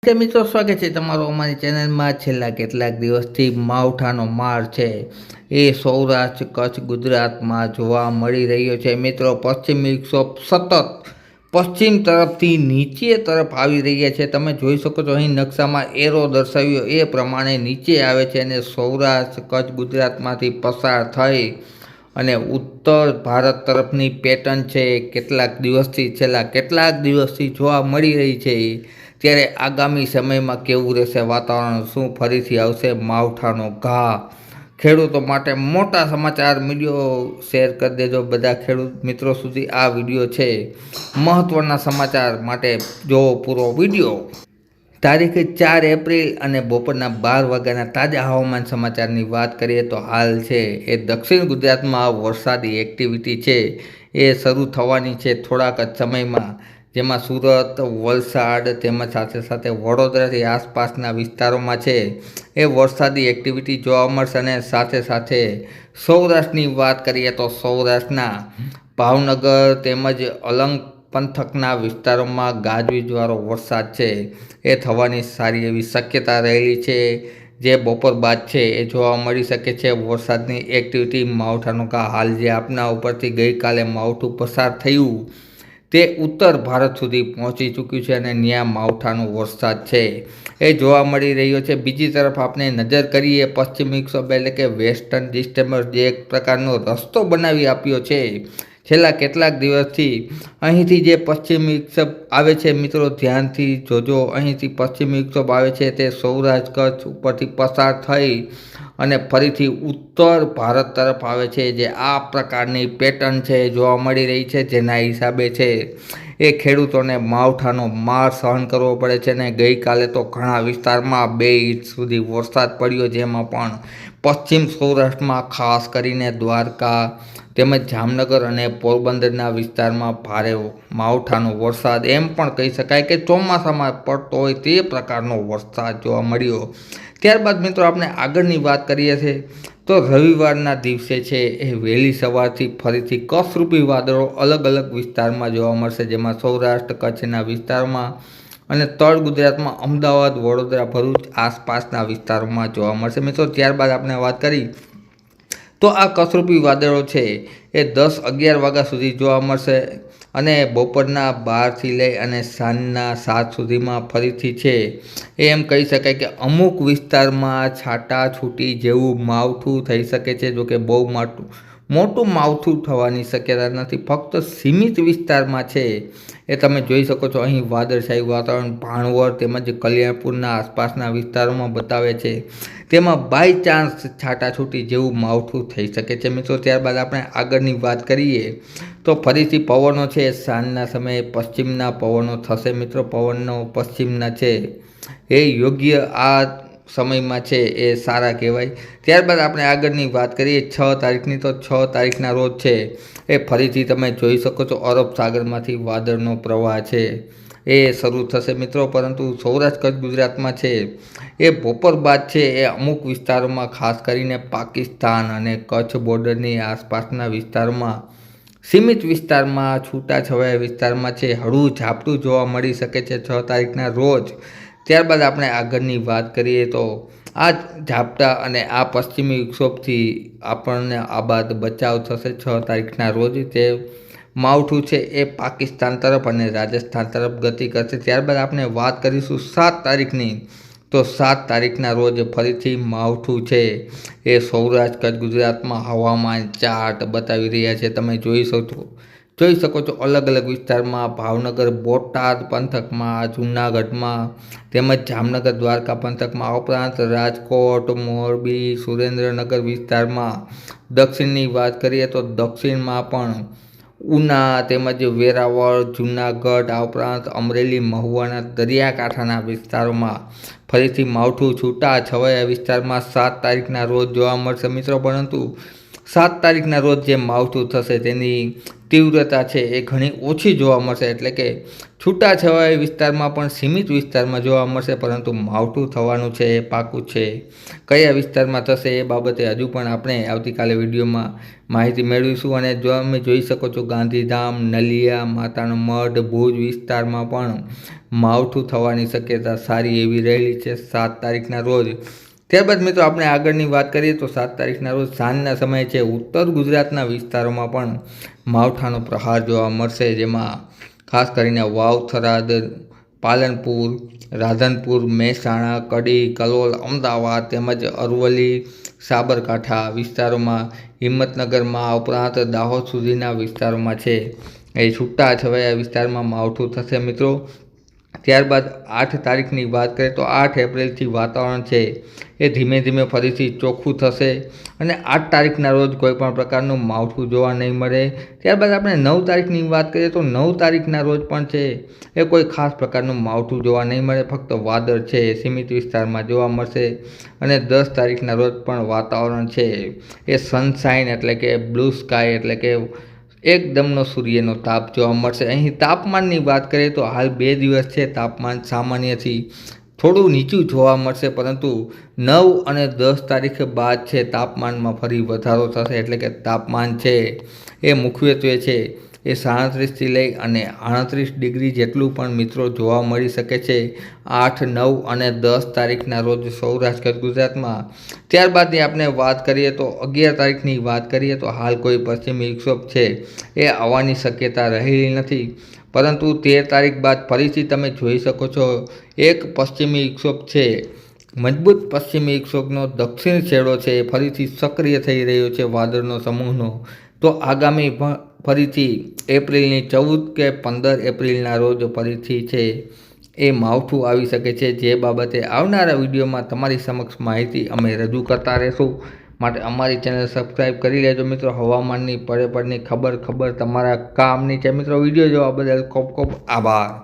કે મિત્રો સ્વાગત છે તમારું અમારી ચેનલમાં। છેલ્લા કેટલાક દિવસથી માવઠાનો માર છે એ સૌરાષ્ટ્ર કચ્છ ગુજરાતમાં જોવા મળી રહ્યો છે। મિત્રો પશ્ચિમી વિક્ષોભ સતત પશ્ચિમ તરફથી નીચે તરફ આવી રહ્યા છે। તમે જોઈ શકો છો અહીં નકશામાં એરો દર્શાવ્યો એ પ્રમાણે નીચે આવે છે અને સૌરાષ્ટ્ર કચ્છ ગુજરાતમાંથી પસાર થઈ અને ઉત્તર ભારત તરફની પેટર્ન છે છેલ્લા કેટલાક દિવસથી જોવા મળી રહી છે। ત્યારે આગામી સમયમાં કેવું રહેશે વાતાવરણ, શું ફરીથી આવશે માવઠાનો ઘા? ખેડૂતો માટે મોટા સમાચાર। વિડીયો શેર કરી દેજો બધા ખેડૂત મિત્રો સુધી। આ વિડીયો છે મહત્ત્વના સમાચાર માટે જોવો પૂરો વિડીયો। તારીખ 4 એપ્રિલ અને બપોરના 12 વાગ્યાના તાજા હવામાન સમાચારની વાત કરીએ તો હાલ છે એ દક્ષિણ ગુજરાતમાં વરસાદી એક્ટિવિટી છે એ શરૂ થવાની છે થોડાક જ સમયમાં, જેમાં સુરત, વલસાડ તેમજ સાથે સાથે વડોદરાથી આસપાસના વિસ્તારોમાં છે એ વરસાદી એક્ટિવિટી જોવા મળશે। અને સાથે સાથે સૌરાષ્ટ્રની વાત કરીએ તો સૌરાષ્ટ્રના ભાવનગર તેમજ અલંગ પંથકના વિસ્તારોમાં ગાજવીજવાળો વરસાદ છે એ થવાની સારી એવી શક્યતા રહેલી છે, જે બપોર બાદ છે એ જોવા મળી શકે છે। વરસાદની એક્ટિવિટી માવઠાનો કા હાલ જે આપના ઉપરથી ગઈકાલે માવઠું પસાર થયું તે ઉત્તર ભારત સુધી પહોંચી ચૂક્યું છે અને ત્યાં માવઠાનો વરસાદ છે એ જોવા મળી રહ્યો છે। બીજી તરફ આપણે નજર કરીએ પશ્ચિમી વિક્ષોભ એટલે કે વેસ્ટર્ન ડિસ્ટર્બન્સ જે એક પ્રકારનો રસ્તો બનાવી આપ્યો છે છેલ્લા કેટલાક દિવસથી। અહીંથી જે પશ્ચિમી વિક્ષોભ આવે છે મિત્રો ધ્યાનથી જોજો, અહીંથી પશ્ચિમી વિક્ષોભ આવે છે તે સૌરાષ્ટ્ર કચ્છ ઉપરથી પસાર થઈ અને ફરીથી ઉત્તર ભારત તરફ આવે છે, જે આ પ્રકારની પેટર્ન છે જોવા મળી રહી છે, જેના હિસાબે છે એ ખેડૂતોને માવઠાનો માર સહન કરવો પડે છે। અને ગઈકાલે તો ઘણા વિસ્તારમાં 2 ઇંચ સુધી વરસાદ પડ્યો, જેમાં પણ પશ્ચિમ સૌરાષ્ટ્રમાં ખાસ કરીને દ્વારકા તેમજ જામનગર અને પોરબંદરના વિસ્તારમાં ભારે માવઠાનો વરસાદ, એમ પણ કહી શકાય કે ચોમાસામાં પડતો હોય તે પ્રકારનો વરસાદ જોવા મળ્યો। ત્યારબાદ મિત્રો આપણે આગળની વાત કરીએ છીએ તો રવિવારના દિવસે છે એ વહેલી સવારથી ફરીથી કસરૂપી વાદળો અલગ અલગ વિસ્તારમાં જોવા મળશે, જેમાં સૌરાષ્ટ્ર કચ્છના વિસ્તારમાં અને તળ ગુજરાતમાં અમદાવાદ, વડોદરા, ભરૂચ આસપાસના વિસ્તારોમાં જોવા મળશે મિત્રો। ત્યારબાદ આપણે વાત કરી તો આ કસરૂપી વાદળો છે એ 10-11 વાગ્યા સુધી જોવા મળશે અને બપોરના 12થી લઈ અને સાંજના 7 સુધીમાં ફરીથી છે એમ કહી શકાય કે અમુક વિસ્તારમાં છાટાછૂટી જેવું માવઠું થઈ શકે છે। જો કે બહુ મોટું માવઠું થવાની શક્યતા નથી, ફક્ત સીમિત વિસ્તારમાં છે એ તમે જોઈ શકો છો। અહીં વાદળછાયું વાતાવરણ ભાણવડ તેમજ કલ્યાણપુરના આસપાસના વિસ્તારોમાં બતાવે છે, તેમાં બાય ચાન્સ છાટાછૂટી જેવું માવઠું થઈ શકે છે મિત્રો। ત્યારબાદ આપણે આગળની વાત કરીએ તો ફરીથી પવનો છે સાંજના સમયે પશ્ચિમના પવનો થશે મિત્રો। પવનનો પશ્ચિમના છે એ યોગ્ય આ સમયમાં છે એ સારા કહેવાય। ત્યારબાદ આપણે આગળની વાત કરીએ 6 તારીખની તો 6 તારીખના રોજ છે એ ફરીથી તમે જોઈ શકો છો અરબ સાગરમાંથી વાદળનો પ્રવાહ છે એ શરૂ થશે મિત્રો, પરંતુ સૌરાષ્ટ્ર કચ્છ ગુજરાતમાં છે એ બપોર બાદ છે એ અમુક વિસ્તારોમાં ખાસ કરીને પાકિસ્તાન અને કચ્છ બોર્ડરની આસપાસના વિસ્તારમાં સીમિત વિસ્તારમાં છૂટાછવાયા વિસ્તારમાં છે હળવું ઝાપટું જોવા મળી શકે છે 6 તારીખના રોજ। ત્યારબાદ આપણે આગળની વાત કરીએ તો આ ઝાપટા અને આ પશ્ચિમી વિક્ષોભથી આપણને આબાદ બચાવ થશે 6 તારીખના રોજ। તે માવઠું છે એ પાકિસ્તાન તરફ અને રાજસ્થાન તરફ ગતિ કરશે। ત્યારબાદ આપણે વાત કરીશું 7 તારીખની તો 7 તારીખના રોજ ફરીથી માવઠું છે એ સૌરાષ્ટ્ર કચ્છ ગુજરાતમાં હવામાન ચાર્ટ બતાવી રહ્યા છે, તમે જોઈ શકો છો અલગ અલગ વિસ્તારમાં ભાવનગર, બોટાદ પંથકમાં, જૂનાગઢમાં તેમજ જામનગર, દ્વારકા પંથકમાં, ઉપરાંત રાજકોટ, મોરબી, સુરેન્દ્રનગર વિસ્તારમાં। દક્ષિણની વાત કરીએ તો દક્ષિણમાં પણ ઉના તેમજ વેરાવળ, જૂનાગઢ આ ઉપરાંત અમરેલી, મહુવાના દરિયાકાંઠાના વિસ્તારોમાં ફરીથી માવઠું છૂટા છવાયા વિસ્તારમાં 7 તારીખના રોજ જોવા મળશે મિત્રો। પરંતુ 7 તારીખના રોજ જે માવઠું થશે તેની તીવ્રતા છે એ ઘણી ઓછી જોવા મળશે, એટલે કે છૂટાછવાયા વિસ્તારમાં પણ સીમિત વિસ્તારમાં જોવા મળશે, પરંતુ માવઠું થવાનું છે એ પાકું છે. કયા વિસ્તારમાં થશે એ બાબતે હજુ પણ આપણે આવતીકાલે વિડીયોમાં માહિતી મેળવીશું. અને જો અમે જોઈ શકો છો ગાંધીધામ, નલિયા, માતાનો મઢ, ભુજ વિસ્તારમાં પણ માવઠું થવાની શક્યતા સારી એવી રહેલી છે 7 તારીખના રોજ. ત્યારબાદ મિત્રો આપણે આગળની વાત કરીએ તો 7 તારીખના રોજ સાંજના સમયે છે ઉત્તર ગુજરાતના વિસ્તારોમાં પણ માવઠાનો પ્રહાર જોવા મળશે, જેમાં ખાસ કરીને વાવ, થરાદ, પાલનપુર, રાધનપુર, મહેસાણા, કડી, કલોલ, અમદાવાદ તેમજ અરવલ્લી, સાબરકાંઠા વિસ્તારોમાં, હિંમતનગરમાં ઉપરાંત દાહોદ સુધીના વિસ્તારોમાં છે એ છૂટાછવાયા વિસ્તારમાં માવઠું થશે મિત્રો. ત્યારબાદ 8 તારીખની વાત કરીએ તો 8 એપ્રિલથી વાતાવરણ છે એ ધીમે ધીમે ફરીથી ચોખ્ખું થશે અને 8 તારીખના રોજ કોઈપણ પ્રકારનું માવઠું જોવા નહીં મળે. ત્યારબાદ આપણે 9 તારીખની વાત કરીએ તો 9 તારીખના રોજ પણ છે એ કોઈ ખાસ પ્રકારનું માવઠું જોવા નહીં મળે, ફક્ત વાદળ છે એ સીમિત વિસ્તારમાં જોવા મળશે. અને 10 તારીખના રોજ પણ વાતાવરણ છે એ સનશાઇન એટલે કે બ્લુ સ્કાય એટલે કે એકદમનો સૂર્યનો તાપ જોવા મળશે. અહીં તાપમાનની વાત કરીએ તો હાલ 2 દિવસ છે તાપમાન સામાન્યથી થોડું નીચું જોવા મળશે, પરંતુ 9 અને 10 તારીખે બાદ છે તાપમાનમાં ફરી વધારો થશે, એટલે કે તાપમાન છે એ મુખ્યત્વે છે એ 37થી લઈ અને 38 ડિગ્રી જેટલું પણ મિત્રો જોવા મળી શકે છે 8, 9 અને 10 તારીખના રોજ સૌરાષ્ટ્ર ગુજરાતમાં. ત્યારબાદની આપણે વાત કરીએ તો 11 તારીખની વાત કરીએ તો હાલ કોઈ પશ્ચિમી વિક્ષોભ છે એ આવવાની શક્યતા રહેલી નથી, પરંતુ 13 તારીખ બાદ ફરીથી તમે જોઈ શકો છો એક પશ્ચિમી વિક્ષોભ છે, મજબૂત પશ્ચિમી વિક્ષોભનો દક્ષિણ છેડો છે એ ફરીથી સક્રિય થઈ રહ્યો છે વાદળનો સમૂહનો. તો આગામી ફરીથી એપ્રિલની 14 કે 15 એપ્રિલના રોજ ફરીથી છે એ માવઠું આવી શકે છે, જે બાબતે આવનારા વિડીયોમાં તમારી સમક્ષ માહિતી અમે રજૂ કરતા રહેશું. માટે અમારી ચેનલ સબસ્ક્રાઈબ કરી લેજો મિત્રો. હવામાનની પડે પડની ખબર તમારા કામની છે મિત્રો. વિડીયો જોવા બદલ ખૂબ ખૂબ આભાર.